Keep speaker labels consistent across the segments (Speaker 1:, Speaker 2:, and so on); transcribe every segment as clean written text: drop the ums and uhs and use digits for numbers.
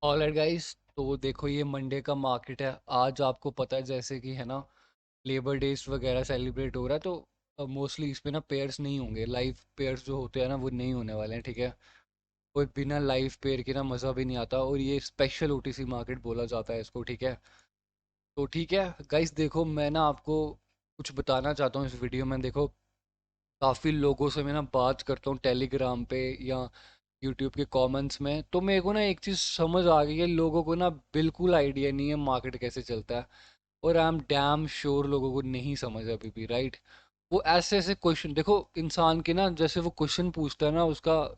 Speaker 1: Alright guys, तो देखो ये मंडे का मार्केट है। आज आपको पता है जैसे कि है ना, लेबर डेज वगैरह सेलिब्रेट हो रहा है, तो मोस्टली इस पे ना पेयर्स नहीं होंगे। लाइव पेयर्स जो होते हैं ना वो नहीं होने वाले हैं, ठीक है। कोई बिना लाइव पेयर के ना मज़ा भी नहीं आता, और ये स्पेशल ओटीसी मार्केट बोला जाता है इसको, ठीक है। तो ठीक है गाइस, देखो मैं ना आपको कुछ बताना चाहता हूँ इस वीडियो में। देखो, काफ़ी लोगों से मैं ना बात करता हूँ टेलीग्राम पे या यूट्यूब के कमेंट्स में, तो मेरे को ना एक चीज़ समझ आ गई है, लोगों को ना बिल्कुल आइडिया नहीं है मार्केट कैसे चलता है। और आई एम डैम श्योर लोगों को नहीं समझ है अभी भी, राइट। वो ऐसे ऐसे क्वेश्चन देखो, इंसान के ना जैसे वो क्वेश्चन पूछता है ना, उसका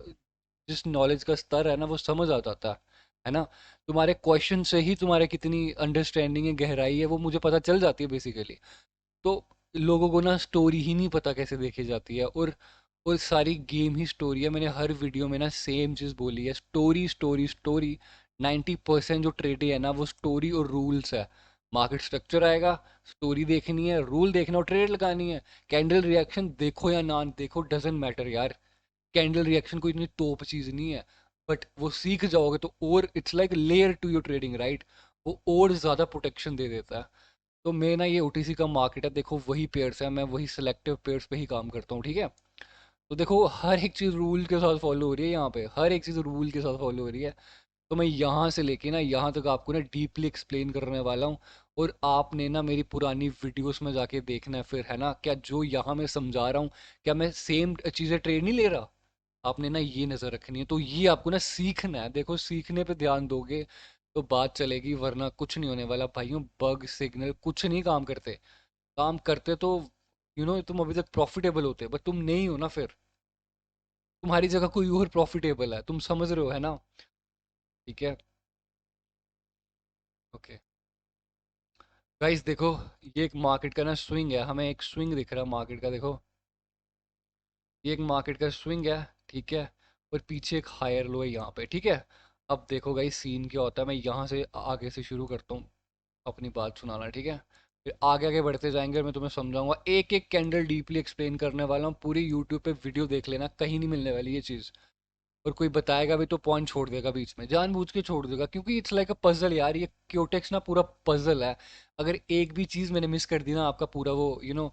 Speaker 1: जिस नॉलेज का स्तर है ना वो समझ आ जाता है ना। तुम्हारे क्वेश्चन से ही तुम्हारे कितनी अंडरस्टैंडिंग है, गहराई है, वो मुझे पता चल जाती है बेसिकली। तो लोगों को ना स्टोरी ही नहीं पता कैसे देखी जाती है, और सारी गेम ही स्टोरी है। मैंने हर वीडियो में ना सेम चीज़ बोली है, स्टोरी स्टोरी स्टोरी। 90% जो ट्रेड है ना वो स्टोरी और रूल्स है। मार्केट स्ट्रक्चर आएगा, स्टोरी देखनी है, रूल देखना और ट्रेड लगानी है। कैंडल रिएक्शन देखो या ना देखो, डजेंट मैटर यार। कैंडल रिएक्शन कोई इतनी टॉप चीज़ नहीं है, बट वो सीख जाओगे तो, और it's like layer to your trading, right. वो और ज़्यादा प्रोटेक्शन दे देता है। तो मैं ना, ये ओटीसी का मार्केट है, देखो वही पेयर्स है, मैं वही सिलेक्टिव पेयर्स पे ही काम करता हूँ, ठीक है। तो देखो हर एक चीज़ रूल के साथ फॉलो हो रही है यहाँ पे, हर एक चीज़ रूल के साथ फॉलो हो रही है। तो मैं यहाँ से लेके ना यहाँ तक आपको ना डीपली एक्सप्लेन करने वाला हूँ। और आपने ना मेरी पुरानी वीडियोस में जाके देखना है फिर, है ना, क्या जो यहाँ मैं समझा रहा हूँ, क्या मैं सेम चीज़ें ट्रेड नहीं ले रहा। आपने ना ये नज़र रखनी है, तो ये आपको ना सीखना है। देखो सीखने पे ध्यान दोगे तो बात चलेगी, वरना कुछ नहीं होने वाला भाइयों। बग सिग्नल कुछ नहीं काम करते। काम करते तो तुम अभी तक प्रॉफिटेबल होते, बट तुम नहीं हो ना फिर। तुम्हारी जगह कोई और प्रॉफिटेबल है, तुम समझ रहे हो, है ना। ठीक है। ओके गाइस, देखो ये एक मार्केट का ना स्विंग है, हमें एक स्विंग दिख रहा है मार्केट का, देखो ये एक मार्केट का स्विंग है, ठीक है। और पीछे एक हायर लो है यहाँ पे, ठीक है। अब देखो गाइस सीन क्या होता है, मैं यहाँ से आगे से शुरू करता हूँ अपनी बात सुनाना, ठीक है। फिर आगे आगे बढ़ते जाएंगे और मैं तुम्हें समझाऊंगा, एक एक कैंडल डीपली एक्सप्लेन करने वाला हूँ। पूरी यूट्यूब पे वीडियो देख लेना, कहीं नहीं मिलने वाली ये चीज़। और कोई बताएगा भी तो पॉइंट छोड़ देगा बीच में, जानबूझ के छोड़ देगा, क्योंकि इट्स लाइक अ पजल यार। ये क्योटेक्स ना पूरा पजल है। अगर एक भी चीज़ मैंने मिस कर दी ना, आपका पूरा वो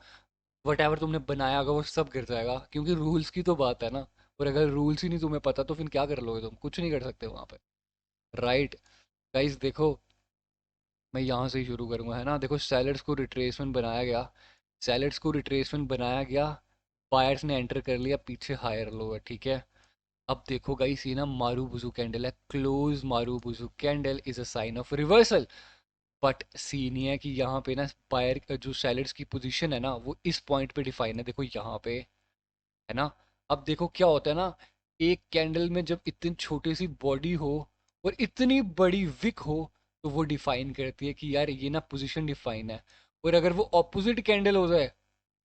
Speaker 1: वट एवर तुमने बनाया होगा वो सब गिर जाएगा, क्योंकि रूल्स की तो बात है ना। और अगर रूल्स ही नहीं तुम्हें पता तो फिर क्या कर लोगे, तुम कुछ नहीं कर सकते वहाँ पे, राइट। गाइस देखो, मैं यहाँ से ही शुरू करूँगा, है ना। देखो सैलड्स को रिट्रेसमेंट बनाया गया, सैलड्स को रिट्रेसमेंट बनाया गया, बायर्स ने एंटर कर लिया, पीछे हायर लो है, ठीक है। अब देखो गाइस, ये ना मारू बुजू कैंडल है, close marubozu candle is a sign of reversal. But seen ये है कि यहाँ पे ना बायर जो सैलड्स की पोजीशन है ना वो इस पॉइंट पे डिफाइन है, देखो यहाँ पे, है ना। अब देखो क्या होता है ना, एक कैंडल में जब इतनी छोटी सी बॉडी हो और इतनी बड़ी विक हो, तो वो डिफाइन करती है कि यार ये ना पोजीशन डिफाइन है। और अगर वो ऑपोजिट कैंडल हो जाए,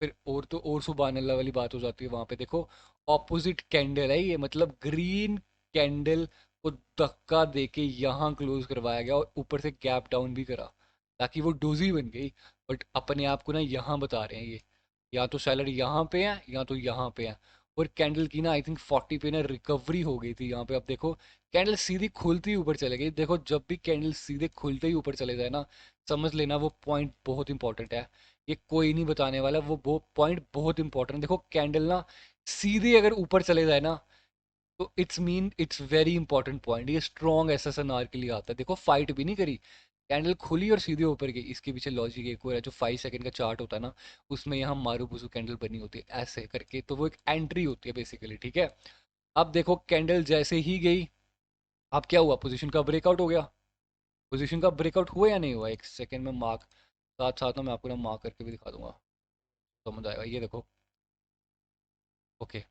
Speaker 1: फिर और तो और सुबहान अल्लाह वाली बात हो जाती है वहां पे। देखो ऑपोजिट कैंडल है ये, मतलब ग्रीन कैंडल को धक्का देके यहाँ क्लोज करवाया गया और ऊपर से गैप डाउन भी करा, ताकि वो डोजी बन गई। बट अपने आप को ना यहाँ बता रहे हैं ये, या तो सेलर यहाँ पे है या तो यहाँ पे है। और कैंडल की ना आई थिंक 40 पे ना रिकवरी हो गई थी यहाँ पे। अब देखो कैंडल सीधी खुलती ही ऊपर चले गई। देखो जब भी कैंडल सीधे खुलते ही ऊपर चले जाए ना, समझ लेना वो पॉइंट बहुत इंपॉर्टेंट है। ये कोई नहीं बताने वाला, वो पॉइंट बहुत इंपॉर्टेंट। देखो कैंडल ना सीधे अगर ऊपर चले जाए ना, तो it's mean it's very important point. ये स्ट्रॉन्ग एसएसएनआर के लिए आता है। देखो फाइट भी नहीं करी, कैंडल खुली और सीधे ऊपर गई। इसके पीछे लॉजिक एक और है, जो 5 सेकंड का चार्ट होता है ना, उसमें यहाँ मारू बुजू कैंडल बनी होती है ऐसे करके, तो वो एक एंट्री होती है बेसिकली, ठीक है। अब देखो कैंडल जैसे ही गई, अब क्या हुआ, पोजीशन का ब्रेकआउट हो गया। पोजीशन का ब्रेकआउट हुआ या नहीं हुआ, एक सेकंड में मार्क, साथ साथ में मैं आपको ना मार्क करके भी दिखा दूंगा, समझ आएगा। ये देखो, ओके,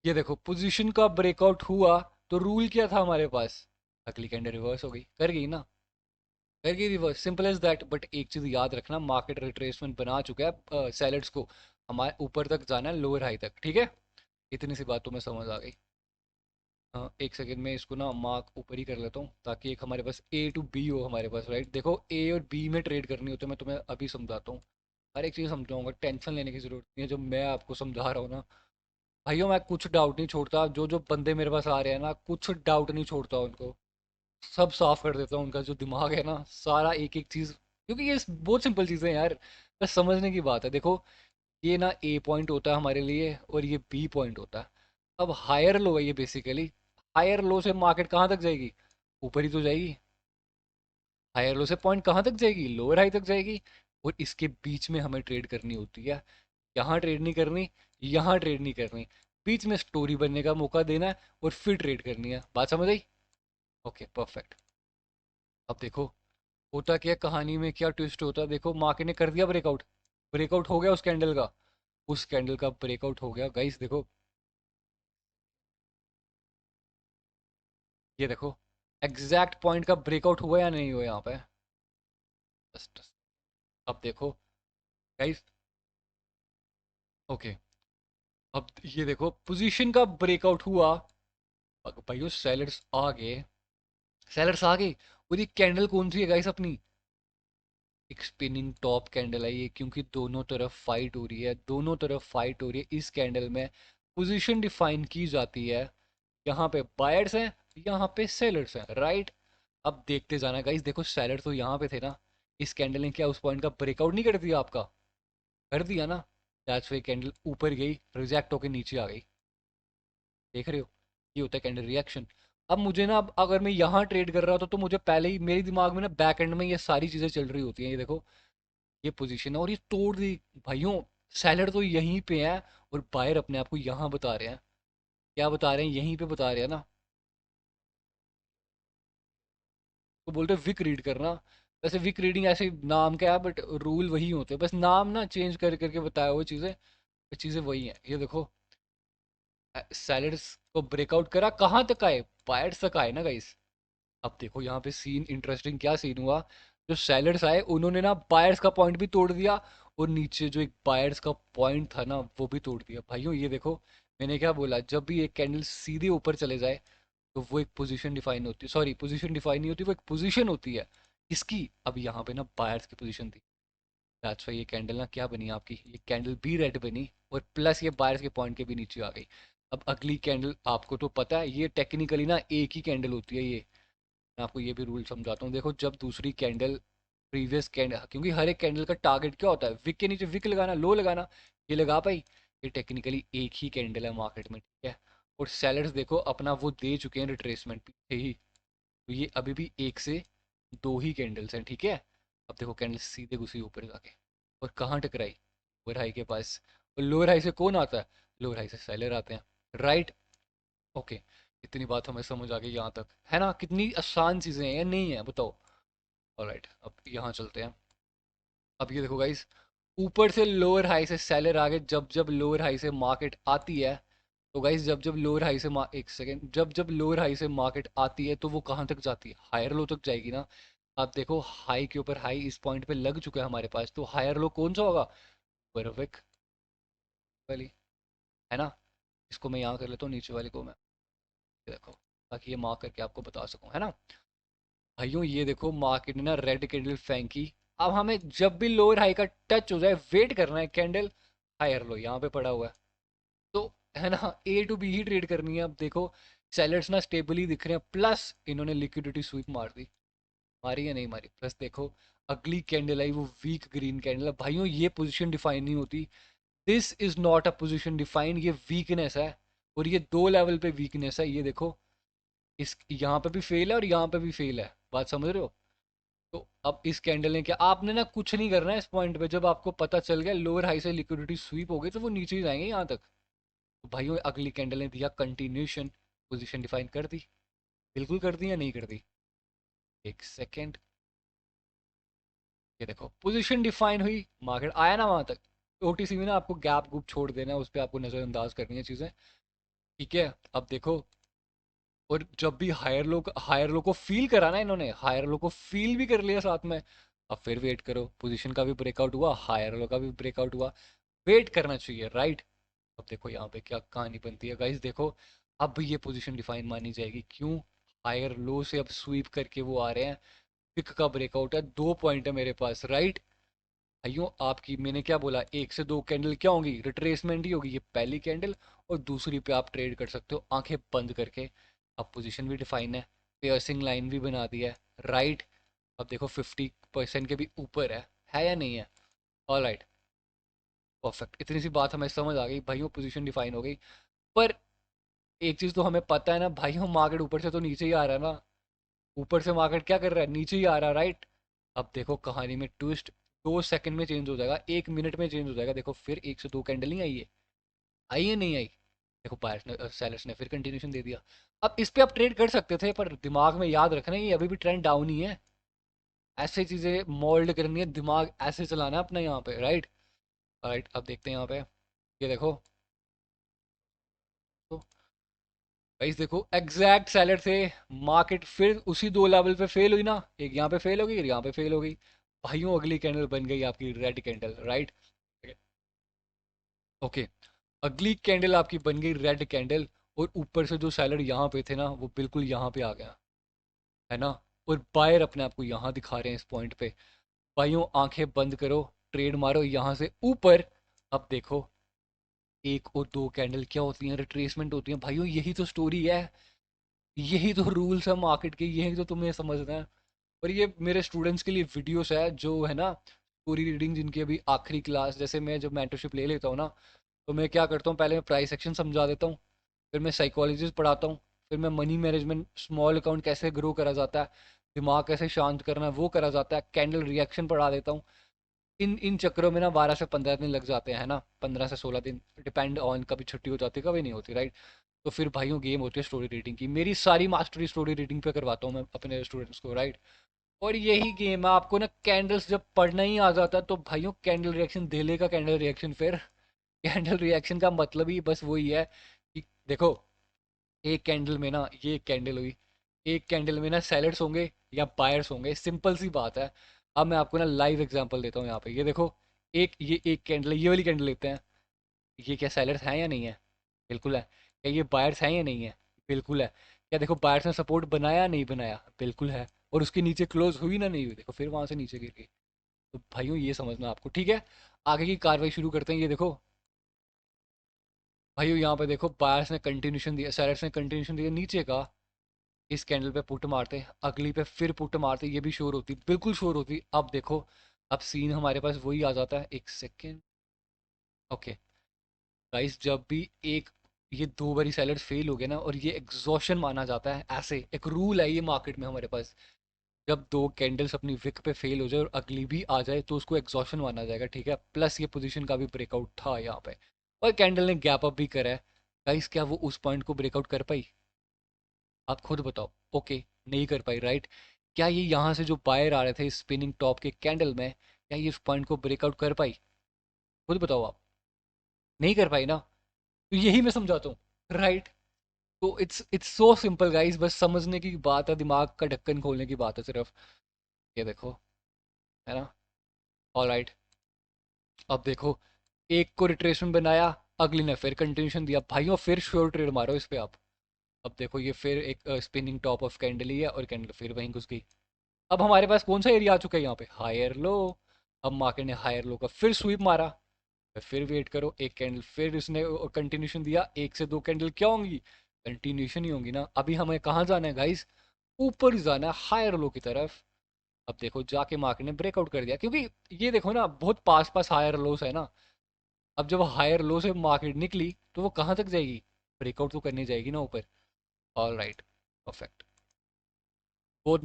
Speaker 1: ये देखो पोजीशन का ब्रेकआउट हुआ, तो रूल क्या था हमारे पास, अगली कैंडल रिवर्स हो गई, कर गई ना, कर गई reverse, simple as that. But एक चीज याद रखना, मार्केट रिट्रेसमेंट बना चुका है सैलड्स को, हमारे ऊपर तक जाना है, लोअर हाई तक, ठीक है। इतनी सी बात तो मैं समझ आ गई। एक सेकंड में इसको ना मार्क ऊपर ही कर लेता हूँ, ताकि एक हमारे पास ए टू बी हो हमारे पास, राइट। देखो ए और बी में ट्रेड करनी हो तो मैं तुम्हें अभी समझाता हूँ, हर एक चीज़ समझाऊंगा, टेंशन लेने की जरूरत नहीं है। जो मैं आपको समझा रहा हूँ ना भाइयों, मैं कुछ डाउट नहीं छोड़ता। जो जो बंदे मेरे पास आ रहे हैं ना, कुछ डाउट नहीं छोड़ता उनको, सब साफ कर देता हूँ, उनका जो दिमाग है ना सारा एक एक चीज, क्योंकि ये बहुत सिंपल चीजें हैं यार, बस समझने की बात है। देखो ये ना ए पॉइंट होता है हमारे लिए और ये बी पॉइंट होता है। अब हायर लो है ये बेसिकली, हायर लो से मार्केट कहाँ तक जाएगी, ऊपर ही तो जाएगी। हायर लो से पॉइंट कहाँ तक जाएगी, लोअर हाई तक जाएगी। और इसके बीच में हमें ट्रेड करनी होती है। यहाँ ट्रेड नहीं करनी, यहाँ ट्रेड नहीं करनी, बीच में स्टोरी बनने का मौका देना है और फिर ट्रेड करनी है। बात समझ आई? Okay perfect. अब देखो होता क्या है, कहानी में क्या ट्विस्ट होता है, देखो मार्केट ने कर दिया ब्रेकआउट, ब्रेकआउट हो गया उस कैंडल का, उस कैंडल का ब्रेकआउट हो गया गाइस। देखो ये देखो एग्जैक्ट पॉइंट का ब्रेकआउट हुआ या नहीं हुआ यहाँ पे। Just- अब देखो गाइस, ओके अब ये देखो पोजीशन का ब्रेकआउट हुआ। भाइयों सेलर्स आ गए, सेलर्स आ गए। और ये कैंडल कौन सी है गाइस अपनी, एक स्पिनिंग टॉप कैंडल है ये, क्योंकि दोनों तरफ फाइट हो रही है, दोनों तरफ फाइट हो रही है इस कैंडल में। पोजीशन डिफाइन की जाती है, यहाँ पे बायर्स हैं, यहाँ पे सेलर्स हैं, राइट। अब देखते जाना गाइस, देखो सेलर तो यहाँ पे थे ना, इस कैंडल ने क्या उस पॉइंट का ब्रेकआउट नहीं कर दिया आपका, कर दिया ना। दैट्स वाई कैंडल ऊपर गई, रिजेक्ट होकर नीचे आ गई। देख रहे हो, ये होता है कैंडल रिएक्शन। अब मुझे ना, अब अगर मैं यहाँ ट्रेड कर रहा होता तो मुझे पहले ही मेरे दिमाग में ना बैक एंड में ये सारी चीजें चल रही होती हैं। ये देखो ये पोजीशन है और ये तोड़ दी भाइयों, सेलर तो यहीं पे है और बायर अपने आप को यहाँ बता रहे हैं। क्या बता रहे हैं, यहीं पे बता रहे हैं ना। तो बोलते हैं विक रीड करना। वैसे विक रीडिंग ऐसे नाम का है, बट रूल वही होते हैं, बस नाम ना चेंज कर करके बताया हुआ चीज़ें, चीज़ें वही हैं। ये देखो सैलड्स को ब्रेकआउट करा, कहाँ तक आए, बायर्स तक आए ना गाइस। अब देखो यहाँ पे सीन इंटरेस्टिंग क्या सीन हुआ, जो सेलर्स आए उन्होंने ना बायर्स का पॉइंट भी तोड़ दिया, और नीचे जो एक बायर्स का पॉइंट था ना वो भी तोड़ दिया। भाइयों ये देखो, मैंने क्या बोला, जब भी एक कैंडल सीधे ऊपर चले जाए तो वो एक पोजीशन डिफाइन होती है, सॉरी पोजीशन डिफाइन नहीं होती, वो एक पोजीशन होती है। इसकी अब यहाँ पे ना बायर्स की पोजीशन थी, दैट्स वाई ये कैंडल ना क्या बनी आपकी, ये कैंडल भी रेड बनी और प्लस ये बायर्स के पॉइंट के भी नीचे आ गई। अब अगली कैंडल आपको तो पता है, ये टेक्निकली ना एक ही कैंडल होती है ये, मैं आपको ये भी रूल समझाता हूँ। देखो जब दूसरी कैंडल प्रीवियस कैंडल, क्योंकि हर एक कैंडल का टारगेट क्या होता है, विक के नीचे विक लगाना, लो लगाना, ये लगा पाई, ये टेक्निकली एक ही कैंडल है मार्केट में, ठीक है। और सेलर्स देखो अपना वो दे चुके हैं रिट्रेसमेंट पीछे ही, तो ये अभी भी एक से दो ही कैंडल्स हैं, ठीक है। अब देखो कैंडल सीधे घुसी ऊपर जाके और कहाँ टकराई, लोअर हाई के पास। और लोअर हाई से कौन आता है, लोअर हाई से सेलर आते हैं, राइट। ओके, इतनी बात हमें समझ आ गई यहाँ तक, है ना, कितनी आसान चीजें हैं या नहीं है बताओ। ऑलराइट अब यहाँ चलते हैं। अब ये देखो गाइस, ऊपर से लोअर हाई से सेलर आगे, जब जब लोअर हाई से मार्केट आती है, तो गाइस जब जब लोअर हाई से एक सेकेंड, जब जब लोअर हाई से मार्केट आती है तो वो कहाँ तक जाती है, हायर लो तक जाएगी ना। आप देखो हाई के ऊपर हाई इस पॉइंट पे लग चुका है हमारे पास, तो हायर लो कौन सा होगा, परफेक्ट वाली, है ना। इसको मैं यहाँ कर लेता हूँ, नीचे वाले को मैं, ये देखो, ताकि ये मार्क करके आपको बता सकूँ, है ना। भाइयों ये देखो मार्केट ने ना रेड कैंडल फेंकी। अब हमें जब भी लोअर हाई का टच हो जाए वेट करना है, कैंडल हायर लो यहाँ पे पड़ा हुआ है, तो है ना ए टू बी ही ट्रेड करनी है। अब देखो सेलर्स ना स्टेबली दिख रहे हैं, प्लस इन्होंने लिक्विडिटी स्वीप मार दी, मारी या नहीं मारी, प्लस देखो अगली कैंडल आई वो वीक ग्रीन कैंडल है। भाइयों ये पोजीशन डिफाइन नहीं होती, this is not a position define, ये वीकनेस है, और ये दो लेवल पे वीकनेस है। ये देखो इस यहाँ पे भी फेल है और यहाँ पे भी फेल है, बात समझ रहे हो। तो अब इस कैंडल ने क्या, आपने ना कुछ नहीं करना है इस पॉइंट पे, जब आपको पता चल गया लोअर हाई से लिक्विडिटी स्वीप हो गई तो वो नीचे ही जाएंगे यहाँ तक। तो भाइयों अगली कैंडल ने दिया कंटिन्यूशन, पोजीशन डिफाइन कर दी, बिल्कुल कर दी या नहीं कर दी, एक सेकेंड। ये देखो पोजीशन डिफाइन हुई, मार्केट आया ना वहां तक। ओटीसी में ना आपको गैप गुप छोड़ देना है, उस पर आपको नजरअंदाज करनी है चीजें, ठीक है। अब देखो, और जब भी हायर लो को फील करा ना इन्होंने, हायर लो को फील भी कर लिया साथ में। अब फिर वेट करो, पोजीशन का भी ब्रेकआउट हुआ, हायर लो का भी ब्रेकआउट हुआ, वेट करना चाहिए, राइट। अब देखो यहाँ पे क्या कहानी बनती है गाइस, देखो अब ये पोजीशन डिफाइन मानी जाएगी, क्यों, हायर लो से अब स्वीप करके वो आ रहे हैं, पिक का ब्रेकआउट है, 2 पॉइंट है मेरे पास, राइट। भाइयों आपकी मैंने क्या बोला, एक से दो कैंडल क्या होंगी, रिट्रेसमेंट ही होगी, ये पहली कैंडल और दूसरी पे आप ट्रेड कर सकते हो आंखें बंद करके। अब पोजीशन भी डिफाइन है, पियर्सिंग लाइन भी बना दी है, राइट। अब देखो 50% के भी ऊपर है या नहीं है? All right, perfect. इतनी सी बात हमें समझ आ गई भाइयों, पोजीशन डिफाइन हो गई। पर एक चीज़ तो हमें पता है ना भाइयों, मार्केट ऊपर से तो नीचे ही आ रहा है ना। ऊपर से मार्केट क्या कर रहा है, नीचे ही आ रहा है, राइट। अब देखो कहानी में ट्विस्ट, 2 सेकंड में चेंज हो जाएगा, 1 मिनट में चेंज हो जाएगा। देखो फिर 1 से 2 कैंडल नहीं आई है, आई है नहीं आई? देखो बायर्स ने सेलर्स ने फिर कंटिन्यूशन दे दिया। अब इस पे आप ट्रेड कर सकते थे, पर दिमाग में याद रखना ये अभी भी ट्रेंड डाउन ही है। ऐसे चीजें मोल्ड करनी है, दिमाग ऐसे चलाना है अपना यहाँ पे, राइट। राइट, अब देखते हैं यहाँ पे, ये देखो। तो गाइस देखो एग्जैक्ट सेलर थे, मार्केट फिर उसी 2 लेवल पे फेल हुई ना, एक यहाँ पे फेल हो गई और यहाँ पे फेल हो गई। भाइयों अगली कैंडल बन गई आपकी रेड कैंडल, राइट। ओके, अगली कैंडल आपकी बन गई रेड कैंडल, और ऊपर से जो सेलर यहाँ पे थे ना वो बिल्कुल यहाँ पे आ गया, है ना। और बायर अपने आप को यहाँ दिखा रहे हैं इस पॉइंट पे। भाइयों आंखें बंद करो, ट्रेड मारो यहाँ से ऊपर। अब देखो 1 और 2 कैंडल क्या होती हैं, रिट्रेसमेंट होती हैं भाइयों, यही तो स्टोरी है, यही तो रूल्स है मार्केट के, यही तो तुम्हें समझना है। और ये मेरे स्टूडेंट्स के लिए वीडियोस है जो है ना, पूरी रीडिंग जिनकी अभी आखिरी क्लास, जैसे मैं जब मेंटरशिप ले लेता हूँ ना, तो मैं क्या करता हूँ, पहले मैं प्राइस एक्शन समझा देता हूँ, फिर मैं साइकोलॉजिस्ट पढ़ाता हूँ, फिर मैं मनी मैनेजमेंट, स्मॉल अकाउंट कैसे ग्रो करा जाता है, दिमाग कैसे शांत करना है वो करा जाता है, कैंडल रिएक्शन पढ़ा देता हूँ। इन इन चक्करों में ना 12 से 15 दिन लग जाते हैं, है ना, 15 से 16 दिन, डिपेंड ऑन, कभी छुट्टी हो जाती है कभी नहीं होती, राइट। तो फिर भाइयों गेम होती है स्टोरी रीडिंग की, मेरी सारी मास्टरी स्टोरी रीडिंग पे करवाता हूँ मैं अपने स्टूडेंट्स को, राइट। और यही गेम है, आपको ना कैंडल्स जब पढ़ना ही आ जाता है तो भाइयों कैंडल रिएक्शन दे लेगा, कैंडल रिएक्शन फिर कैंडल रिएक्शन का मतलब ही बस वही है कि देखो, एक कैंडल में ना, ये एक कैंडल हुई, एक कैंडल में ना सेलर्स होंगे या बायर्स होंगे, सिंपल सी बात है। अब मैं आपको ना लाइव एग्जांपल देता हूँ यहाँ पे, ये देखो, ये एक कैंडल है, ये वाली कैंडल लेते हैं, ये क्या सेलर्स हैं या नहीं है? बिल्कुल है। क्या ये बायर्स हैं या नहीं है? बिल्कुल है। क्या देखो बायर्स ने सपोर्ट बनाया या नहीं बनाया? बिल्कुल है। और उसके नीचे क्लोज हुई ना, नहीं हुई? देखो फिर वहां से नीचे गिर गई। तो भाइयों ये समझना आपको, ठीक है। आगे की कार्रवाई शुरू करते हैं, ये देखो भाइयों, यहाँ पे देखो बायर्स ने कंटिन्यूशन दिया, सेलर्स ने कंटिन्यूशन दिया नीचे का, इस कैंडल पे पुट मारते, अगली पे फिर पुट मारते, ये भी शोर होती, बिल्कुल शोर होती। अब देखो, अब सीन हमारे पास वही आ जाता है, एक सेकेंड। ओके गाइस, जब भी एक, ये 2 बारी सेलर्स फेल हो गए ना, और ये एग्जॉशन माना जाता है, ऐसे एक रूल है ये मार्केट में हमारे पास, जब 2 कैंडल्स अपनी विक पे फेल हो जाए और अगली भी आ जाए तो उसको एग्जॉशन माना जाएगा, ठीक है। प्लस ये पोजीशन का भी ब्रेकआउट था यहाँ पे, और कैंडल ने गैप अप भी करा है। गाइस क्या वो उस पॉइंट को ब्रेकआउट कर पाई? आप खुद बताओ। ओके, नहीं कर पाई, राइट। क्या ये यहाँ से जो बायर आ रहे थे स्पिनिंग टॉप के कैंडल में, क्या ये इस पॉइंट को ब्रेकआउट कर पाई? खुद बताओ आप। नहीं कर पाई ना, तो यही मैं समझाता हूँ, राइट। तो इट्स सो सिंपल गाइस, बस समझने की बात है, दिमाग का ढक्कन खोलने की बात है सिर्फ। ये देखो, है ना, ऑल राइट। अब देखो, एक को रिट्रेसमेंट बनाया, अगली ने फिर कंटिन्यूशन दिया, भाइयों फिर श्योर ट्रेड मारो इस पे आप। अब देखो ये फिर एक स्पिनिंग टॉप ऑफ कैंडल ही है, और कैंडल फिर वहीं घुस गई। अब हमारे पास कौन सा एरिया आ चुका है यहाँ पे, हायर लो। अब मार्केट ने हायर लो का फिर स्वीप मारा, फिर वेट करो, एक कैंडल फिर इसने कंटिन्यूशन दिया, 1 से 2 कैंडल क्या होंगी, कंटिन्यूशन ही होंगी ना। अभी हमें कहाँ जाना है गाइस, ऊपर ही जाना है, हायर लो की तरफ। अब देखो जाके मार्केट ने ब्रेकआउट कर दिया, क्योंकि ये देखो ना बहुत पास पास हायर लोस है ना। अब जब हायर लो से मार्केट निकली तो वो कहाँ तक जाएगी, ब्रेकआउट तो करने जाएगी ना ऊपर। All right, perfect. बहुत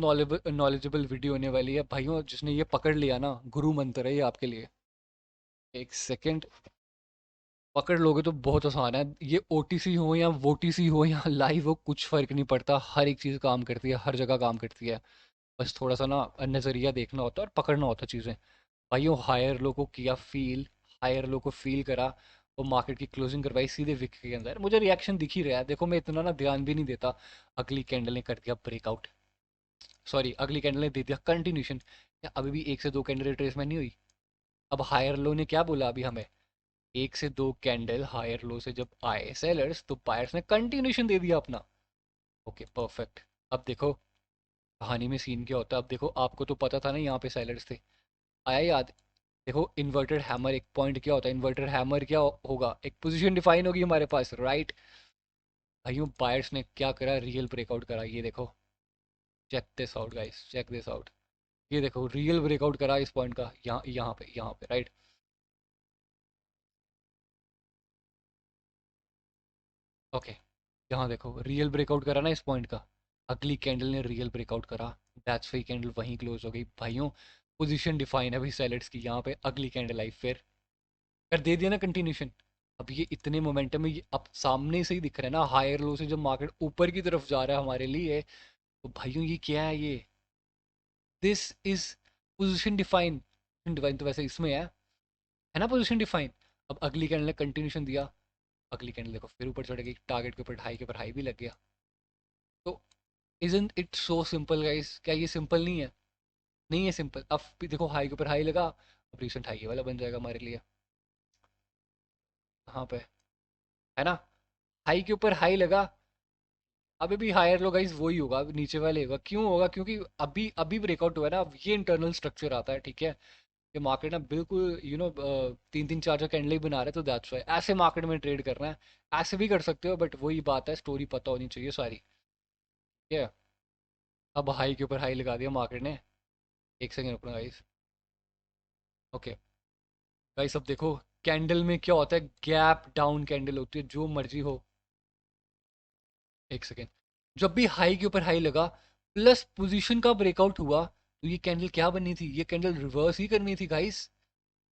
Speaker 1: नॉलेजेबल वीडियो होने वाली है भाइयों, जिसने ये पकड़ लिया ना, गुरु मंत्र है ये आपके लिए। एक सेकंड, पकड़ लोगे तो बहुत आसान है ये, ओटीसी हो या वोटीसी हो या लाइव हो, कुछ फर्क नहीं पड़ता, हर एक चीज़ काम करती है, हर जगह काम करती है। बस थोड़ा सा ना नज़रिया देखना होता है और पकड़ना होता है चीज़ें। भाइयों हायर लो को किया फील, हायर लो को फील करा, और मार्केट की क्लोजिंग करवाई सीधे विक के अंदर, मुझे रिएक्शन दिख ही रहा है, देखो मैं इतना ना ध्यान भी नहीं देता। अगली कैंडल ने कर दिया ब्रेकआउट, सॉरी अगली कैंडल ने दे दिया कंटिन्यूशन, या अभी भी 1 से 2 कैंडल रिट्रेसमेंट नहीं हुई? अब हायर लो ने क्या बोला अभी हमें, 1 से 2 कैंडल हायर लो से जब आए सेलर्स, तो बायर्स ने कंटिन्यूशन दे दिया अपना। Okay perfect. अब देखो कहानी में सीन क्या होता है, अब देखो आपको तो पता था ना यहाँ पे सेलर्स थे, आया याद? देखो इन्वर्टेड हैमर एक पॉइंट क्या होता है, इन्वर्टेड हैमर क्या होगा, एक पोजीशन डिफाइन होगी हमारे पास, राइट। भाइयों बायर्स ने क्या करा, रियल ब्रेकआउट करा, ये देखो। Check this out guys, check this out. ये देखो रियल ब्रेकआउट करा इस पॉइंट का, यहाँ पे राइट। ओके, यहाँ देखो रियल ब्रेकआउट करा ना इस पॉइंट का, अगली कैंडल ने रियल ब्रेकआउट करा, दैट्स वाई कैंडल वहीं क्लोज हो गई भाइयों। पोजीशन डिफाइन है अभी सेलर्स की, यहाँ पे अगली कैंडल आई, फिर कर दे दिया ना कंटिन्यूशन। अब ये इतने मोमेंटम में, ये अब सामने से ही दिख रहा है ना, हायर लो से जब मार्केट ऊपर की तरफ जा रहा है हमारे लिए, तो भाइयों ये क्या है ये, this is position define. Position define तो वैसे इसमें है ना पोजीशन डिफाइन। अब अगली कैंडल ने कंटिन्यूशन दिया, अगली कैंडल देखो फिर ऊपर चढ़ गई, टारगेट के ऊपर हाई भी लग गया। तो isn't it so simple guys, क्या ये सिंपल नहीं है? नहीं है सिंपल। अब भी देखो हाई के ऊपर हाई लगा, अब रिसेंट हाई ये वाला बन जाएगा हमारे लिए, कहाँ पे, है ना, हाई के ऊपर हाई लगा। अभी भी हायर लो गाइस वही होगा, अभी नीचे वाले होगा, क्यों होगा, क्योंकि अभी अभी ब्रेकआउट हुआ है ना, अब ये इंटरनल स्ट्रक्चर आता है, ठीक है। ये मार्केट ना बिल्कुल तीन तीन चार चार कैंडल ही बना रहे, तो दैट्स व्हाई ऐसे मार्केट में ट्रेड करना है। ऐसे भी कर सकते हो, बट वही बात है, स्टोरी पता होनी चाहिए सारी, ठीक है। अब हाई के ऊपर हाई लगा दिया मार्केट ने, एक सेकंड रुकना गाइस। ओके गाइस, अब देखो कैंडल में क्या होता है, गैप डाउन कैंडल होती है, जो मर्जी हो। एक सेकेंड, जब भी हाई के ऊपर हाई लगा प्लस पोजीशन का ब्रेकआउट हुआ, तो ये कैंडल क्या बननी थी, ये कैंडल रिवर्स ही करनी थी गाइस,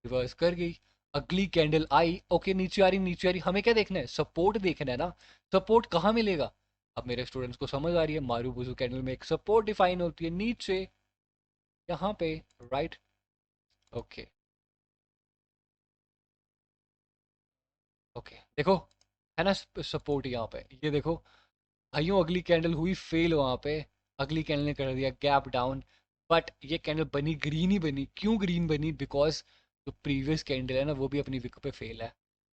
Speaker 1: रिवर्स कर गई। अगली कैंडल आई, ओके नीचे आ रही, नीचे आ रही, हमें क्या देखना है, सपोर्ट देखना है ना। सपोर्ट कहाँ मिलेगा, अब मेरे स्टूडेंट्स को समझ आ रही है, मारू बुजू कैंडल में एक सपोर्ट डिफाइन होती है नीचे, यहाँ पे, राइट। ओके ओके देखो, है ना सपोर्ट यहाँ पे, ये देखो भाइयों, अगली कैंडल हुई फेल वहां पे, अगली कैंडल ने कर दिया गैप डाउन, बट ये कैंडल बनी ग्रीन ही बनी, क्यों ग्रीन बनी, बिकॉज जो प्रीवियस कैंडल है ना वो भी अपनी विक पे फेल है।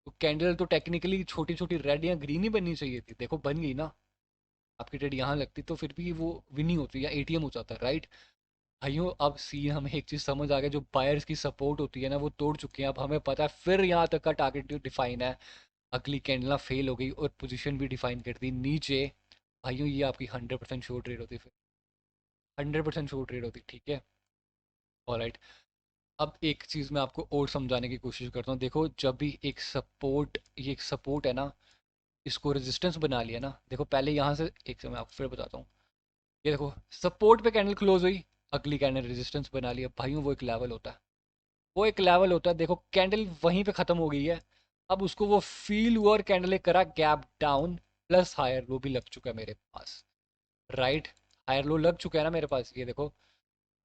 Speaker 1: तो कैंडल तो टेक्निकली छोटी छोटी रेड या ग्रीन ही बननी चाहिए थी, देखो बन गई ना। आपकी ट्रेड यहाँ लगती तो फिर भी वो विनिंग होती या एटीएम हो जाता, राइट। भाइयों अब सीन हमें एक चीज समझ आ गया, जो बायर्स की सपोर्ट होती है ना वो तोड़ चुके हैं, अब हमें पता है फिर यहाँ तक का टारगेट डिफाइन है। अगली कैंडल फेल हो गई और पोजीशन भी डिफाइन कर दी नीचे, भाइयों ये आपकी 100% श्योर ट्रेड होती, फिर 100% श्योर ट्रेड होती, ठीक है। ऑलराइट, अब एक चीज़ मैं आपको और समझाने की कोशिश करता हूँ, देखो जब भी एक सपोर्ट, ये एक सपोर्ट है ना, इसको रेजिस्टेंस बना लिया ना, देखो पहले यहाँ से, एक से मैं आपको फिर बताता हूँ, ये देखो सपोर्ट पे कैंडल क्लोज हुई, अगली कैंडल रेजिस्टेंस बना लिया, भाइयों वो एक लेवल होता है, वो एक लेवल होता है, देखो कैंडल वहीं पे खत्म हो गई है। अब उसको वो फील हुआ और कैंडल ने करा gap down, plus higher low भी लग चुका है मेरे पास, राइट। हायर लो लग चुका है ना मेरे पास, ये देखो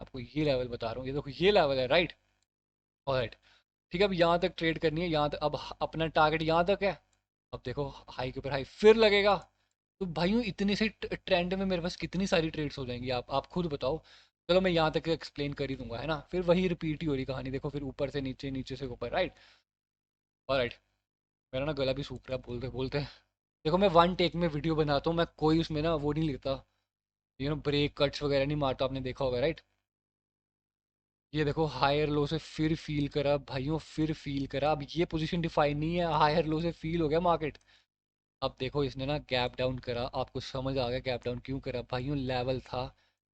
Speaker 1: आपको ये लेवल बता रहा हूँ, ये देखो ये लेवल है, राइट। ऑलराइट, ठीक है, अब यहाँ तक ट्रेड करनी है, यहाँ तक अब अपना टारगेट यहाँ तक है। अब देखो हाई के ऊपर हाई फिर लगेगा, तो भाइयों इतने से ट्रेंड में मेरे पास कितनी सारी ट्रेड्स हो जाएंगी, आप खुद बताओ। चलो मैं यहाँ तक एक्सप्लेन कर ही दूंगा, है ना, फिर वही रिपीट ही हो रही कहानी, देखो फिर ऊपर से नीचे, नीचे से ऊपर, राइट। ऑलराइट, मेरा ना गला भी सूख रहा है बोलते बोलते। देखो मैं वन टेक में वीडियो बनाता हूँ, मैं कोई उसमें ना वो नहीं लेता, ब्रेक कट्स वगैरह नहीं मारता, आपने देखा होगा, राइट। ये देखो हायर लो से फिर फील करा भाइयों, फिर फील करा, अब ये पोजीशन डिफाइन नहीं है, हायर लो से फील हो गया मार्केट। अब देखो इसने ना गैप डाउन करा, आपको समझ आ गया गैप डाउन क्यों करा, भाइयों लेवल था,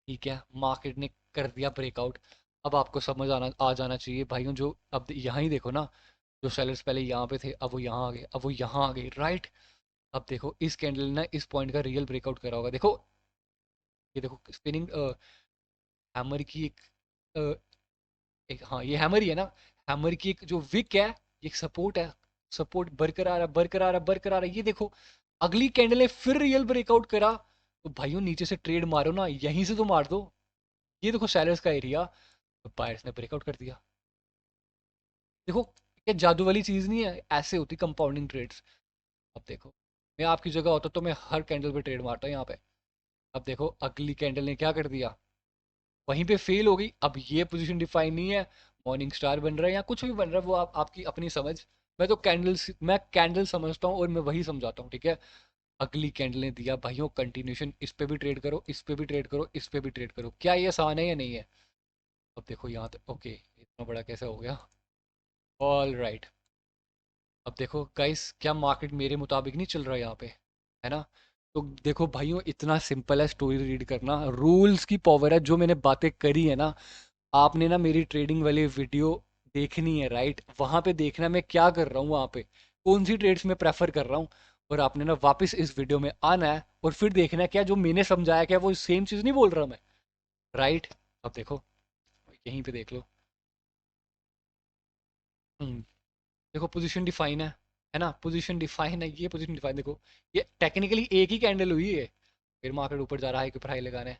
Speaker 1: ठीक है, मार्केट ने कर दिया ब्रेकआउट। अब आपको समझ आना आ जाना चाहिए भाइयों, जो अब यहाँ ही देखो ना, जो सेलर्स पहले यहाँ पे थे अब वो यहाँ आ गए, अब वो यहाँ आ गए, राइट। अब देखो इस कैंडल ने इस पॉइंट का रियल ब्रेकआउट करा होगा, देखो ये देखो स्पिनिंग हैमर की एक हाँ ये हैमर ही है ना, हैमर की एक जो विक है, ये एक सपोर्ट है, सपोर्ट बरकरार है, बरकरार है, बरकरार है, ये देखो अगली कैंडल ने फिर रियल ब्रेकआउट करा, तो भाइयों नीचे से ट्रेड मारो ना, यहीं से तो मार दो। ये देखो सेलर्स का एरिया, तो बायर्स ने ब्रेकआउट कर दिया, देखो ये जादू वाली चीज नहीं है, ऐसे होती कंपाउंडिंग ट्रेड्स। अब देखो मैं आपकी जगह होता तो मैं हर कैंडल पे ट्रेड मारता यहाँ पे। अब देखो अगली कैंडल ने क्या कर दिया, वहीं पे फेल हो गई, अब ये पोजीशन डिफाइन नहीं है, मॉर्निंग स्टार बन रहा है या कुछ भी बन रहा है, वो आपकी अपनी समझ। मैं कैंडल समझता हूँ और मैं वही समझाता हूँ, ठीक है। अगली कैंडल ने दिया भाइयों कंटिन्यूशन, इस पे भी ट्रेड करो, इस पे भी ट्रेड करो, इस पे भी ट्रेड करो, क्या ये आसान है या नहीं है। अब देखो यहाँ तक, ओके इतना बड़ा कैसे हो गया। ऑल राइट, अब देखो गाइस क्या मार्केट मेरे मुताबिक नहीं चल रहा यहाँ पे, है ना। तो देखो भाइयों, इतना सिंपल है स्टोरी रीड करना, रूल्स की पावर है। जो मैंने बातें करी है ना, आपने ना मेरी ट्रेडिंग वाली वीडियो देखनी है, राइट? वहां पे देखना मैं क्या कर रहा हूँ, वहां पे कौन सी ट्रेड्स में प्रेफर कर रहा हूँ। और आपने ना वापस इस वीडियो में आना है और फिर देखना है क्या जो मैंने समझाया, क्या वो सेम चीज नहीं बोल रहा मैं, राइट? अब देखो, यहीं पे देख लो। हम्म, देखो पोजीशन डिफाइन है ना? पोजीशन डिफाइन है, ये पोजीशन डिफाइन देखो। ये टेक्निकली एक ही कैंडल हुई है, फिर मार्केट ऊपर जा रहा है कि ऊपर हाई लगाना है।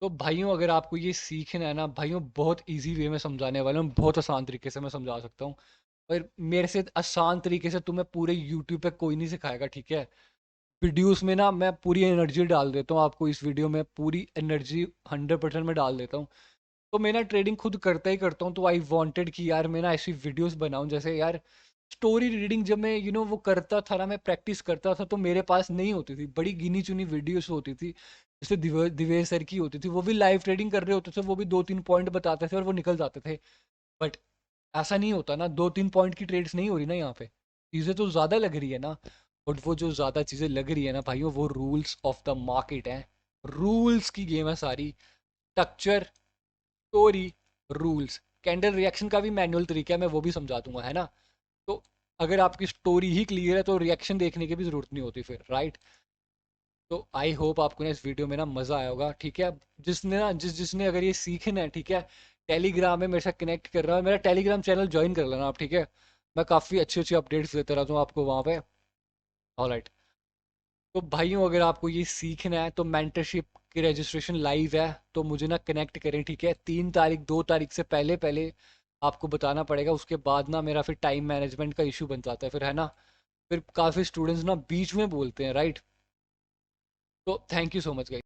Speaker 1: तो भाइयों अगर आपको ये सीखना है ना भाइयों, बहुत इजी वे में समझाने वाला हूँ, बहुत आसान तरीके से मैं समझा सकता हूँ। और मेरे से आसान तरीके से तुम्हें पूरे यूट्यूब पे कोई नहीं सिखाएगा, ठीक है? वीडियोस में ना मैं पूरी एनर्जी डाल देता हूँ आपको, इस वीडियो में पूरी एनर्जी 100% में डाल देता हूँ। तो मैं ना ट्रेडिंग खुद करता ही करता हूँ, तो आई वांटेड कि यार मैं ना ऐसी वीडियोस बनाऊं। जैसे यार स्टोरी रीडिंग जब मैं वो करता था ना, मैं प्रैक्टिस करता था, तो मेरे पास नहीं होती थी, बड़ी गिनी चुनी वीडियोस होती थी। जैसे दिवेश सर की होती थी, वो भी लाइव ट्रेडिंग कर रहे होते थे, वो भी 2-3 पॉइंट बताते थे और वो निकल जाते थे। बट ऐसा नहीं होता ना, 2-3 पॉइंट की ट्रेड्स नहीं हो रही ना यहाँ पे, चीज़ें तो ज़्यादा लग रही है ना। और वो जो ज़्यादा चीज़ें लग रही है ना भाइयों, वो रूल्स ऑफ द मार्केट है। रूल्स की गेम है सारी। Structure, story, rules, candle reaction का भी मैनुअल तरीका है, मैं वो भी समझा दूंगा, है ना? तो अगर आपकी स्टोरी ही क्लियर है तो रिएक्शन देखने की भी जरूरत नहीं होती फिर, राइट? तो आई होप आपको ना इस वीडियो में ना मजा आया होगा, ठीक है? जिसने ना जिसने अगर ये सीखना है, ठीक है, टेलीग्राम में मेरे साथ कनेक्ट कर रहा है, मेरा टेलीग्राम चैनल ज्वाइन कर लेना आप, ठीक है? मैं काफ़ी अच्छी अच्छी अपडेट्स देता रहता हूँ आपको वहाँ पे। ऑलराइट। तो भाइयों अगर आपको ये सीखना है तो मेंटरशिप की रजिस्ट्रेशन लाइव है, तो मुझे ना कनेक्ट करें, ठीक है? 3 तारीख 2 तारीख से पहले पहले आपको बताना पड़ेगा, उसके बाद ना मेरा फिर टाइम मैनेजमेंट का इशू बन जाता है फिर, है ना? फिर काफ़ी स्टूडेंट्स ना बीच में बोलते हैं, राइट? तो thank you so much guys.